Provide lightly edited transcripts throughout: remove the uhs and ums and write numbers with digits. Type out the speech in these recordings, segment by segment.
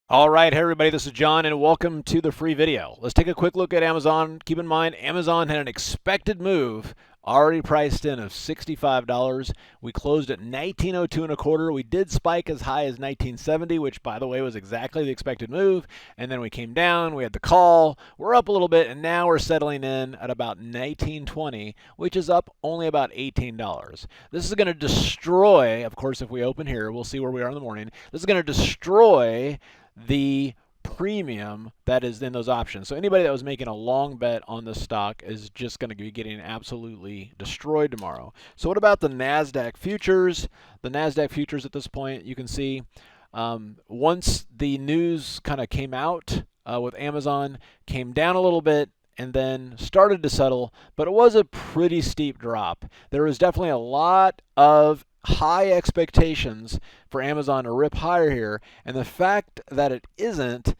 All right, hey everybody, this is John and welcome to the free video. Let's take a quick look at Amazon. Keep in mind, Amazon had an expected move already priced in of $65. We closed at 1902 and a quarter. We did spike as high as 1970, which by the way was exactly the expected move. And then we came down, we had the call, we're up a little bit, and now we're settling in at about 1920, which is up only about $18. This is going to destroy, of course, if we open here, we'll see where we are in the morning. This is going to destroy the premium that is in those options. So anybody that was making a long bet on this stock is just going to be getting absolutely destroyed tomorrow. So what about the NASDAQ futures? The NASDAQ futures at this point, you can see once the news kind of came out with Amazon, came down a little bit, and then started to settle, but it was a pretty steep drop. There was definitely a lot of high expectations for Amazon to rip higher here, and the fact that it isn't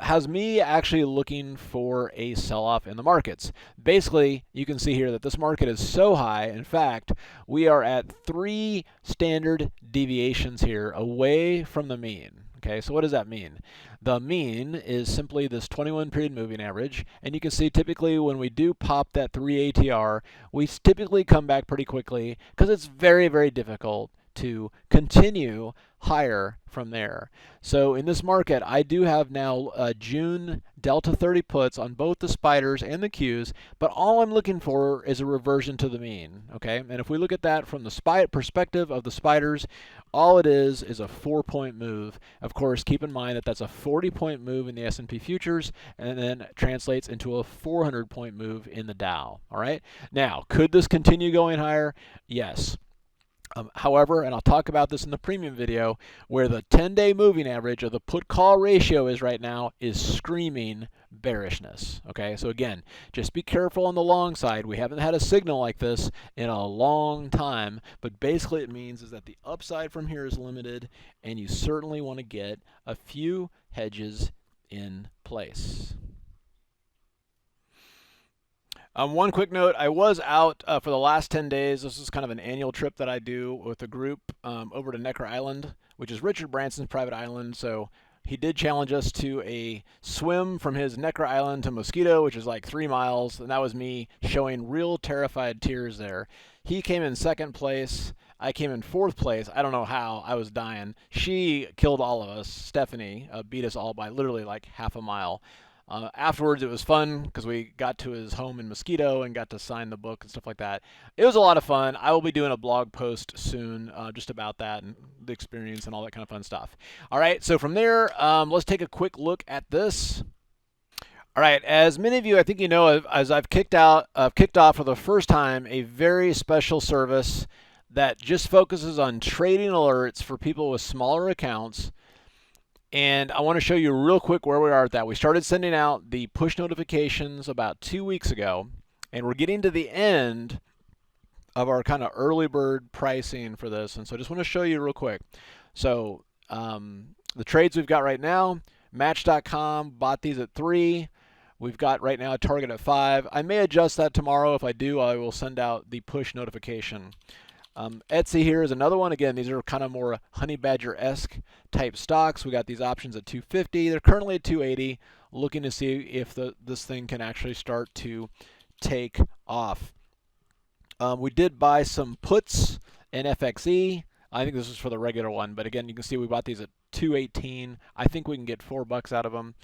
has me actually looking for a sell-off in the markets. Basically, you can see here that this market is so high. In fact, we are at 3 standard deviations here away from the mean. Okay, so what does that mean? The mean is simply this 21 period moving average, and you can see typically when we do pop that 3 ATR, we typically come back pretty quickly because it's very, very difficult to continue higher from there. So in this market, I do have now June Delta 30 puts on both the spiders and the Qs, but all I'm looking for is a reversion to the mean, okay? And if we look at that from the perspective of the spiders, all it is a 4-point move. Of course, keep in mind that that's a 40-point move in the S&P futures, and then translates into a 400-point move in the Dow, all right? Now, could this continue going higher? Yes. However, and I'll talk about this in the premium video, where the 10-day moving average of the put-call ratio is right now is screaming bearishness. Okay, so again, just be careful on the long side. We haven't had a signal like this in a long time, but basically it means is that the upside from here is limited, and you certainly want to get a few hedges in place. One quick note, I was out for the last 10 days. This is kind of an annual trip that I do with a group over to Necker Island, which is Richard Branson's private island. So he did challenge us to a swim from his Necker Island to Mosquito, which is like 3 miles, and that was me showing real terrified tears there. He came in 2nd place. I came in 4th place. I don't know how. I was dying. She killed all of us. Stephanie beat us all by literally like half a mile. Afterwards, it was fun because we got to his home in Mosquito and got to sign the book and stuff like that. It was a lot of fun. I will be doing a blog post soon just about that and the experience and all that kind of fun stuff. All right, so from there, let's take a quick look at this. All right, as many of you I think you know, as I've kicked off for the first time a very special service that just focuses on trading alerts for people with smaller accounts. And I want to show you real quick where we are at that. We started sending out the push notifications about 2 weeks ago, and we're getting to the end of our kind of early bird pricing for this. And so I just want to show you real quick. So the trades we've got right now, Match.com bought these at 3. We've got right now a target at 5. I may adjust that tomorrow. If I do, I will send out the push notification. Etsy here is another one. Again, these are kind of more honey badger-esque type stocks. We got these options at 250. They're currently at 280. Looking to see if this thing can actually start to take off. We did buy some puts in FXE. I think this is for the regular one, but again, you can see we bought these at 218. I think we can get $4 out of them.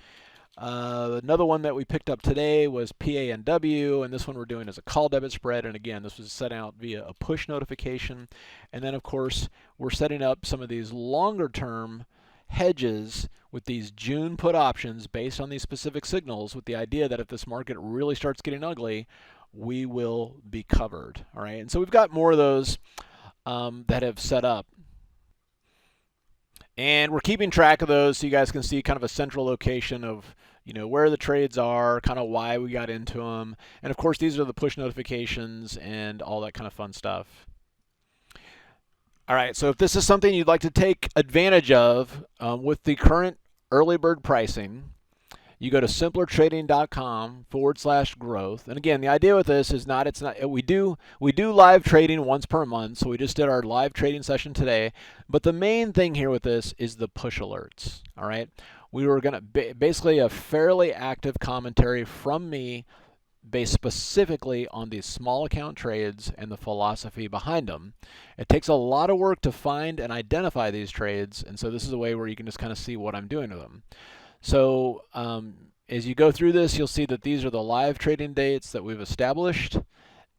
Another one that we picked up today was PANW, and this one we're doing as a call debit spread, and again, this was set out via a push notification. And then of course we're setting up some of these longer term hedges with these June put options based on these specific signals, with the idea that if this market really starts getting ugly, we will be covered. All right, and so we've got more of those that have set up. And we're keeping track of those so you guys can see kind of a central location of, you know, where the trades are, kind of why we got into them. And of course, these are the push notifications and all that kind of fun stuff. All right, so if this is something you'd like to take advantage of with the current early bird pricing, you go to simplertrading.com/growth. And again, the idea with this is we do live trading once per month. So we just did our live trading session today. But the main thing here with this is the push alerts. All right. we were going to basically a fairly active commentary from me based specifically on these small account trades and the philosophy behind them. It takes a lot of work to find and identify these trades, and so this is a way where you can just kind of see what I'm doing with them. So as you go through this, you'll see that these are the live trading dates that we've established,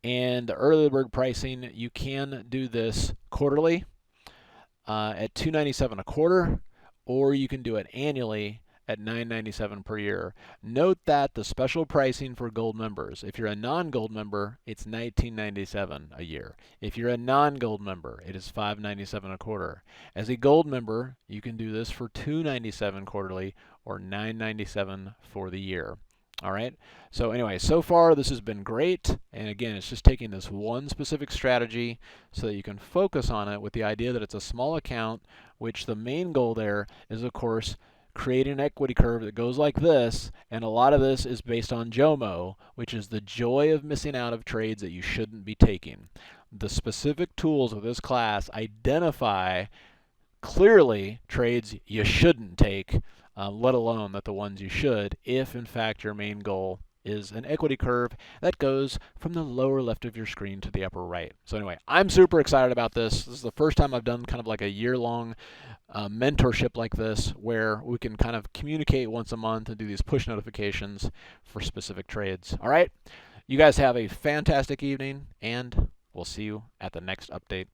and the early bird pricing, you can do this quarterly at $297 a quarter, or you can do it annually at $997 per year. Note that the special pricing for gold members, if you're a non-gold member, it's $1997 a year. If you're a non-gold member, it is $597 a quarter. As a gold member, you can do this for $297 quarterly or $997 for the year. All right, so anyway, so far this has been great, and again, it's just taking this one specific strategy so that you can focus on it with the idea that it's a small account, which the main goal there is, of course, creating an equity curve that goes like this, and a lot of this is based on JOMO, which is the joy of missing out of trades that you shouldn't be taking. The specific tools of this class identify clearly trades you shouldn't take, let alone that the ones you should, if in fact your main goal is an equity curve that goes from the lower left of your screen to the upper right. So anyway, I'm super excited about this. This is the first time I've done kind of like a year-long mentorship like this, where we can kind of communicate once a month and do these push notifications for specific trades. All right, you guys have a fantastic evening, and we'll see you at the next update.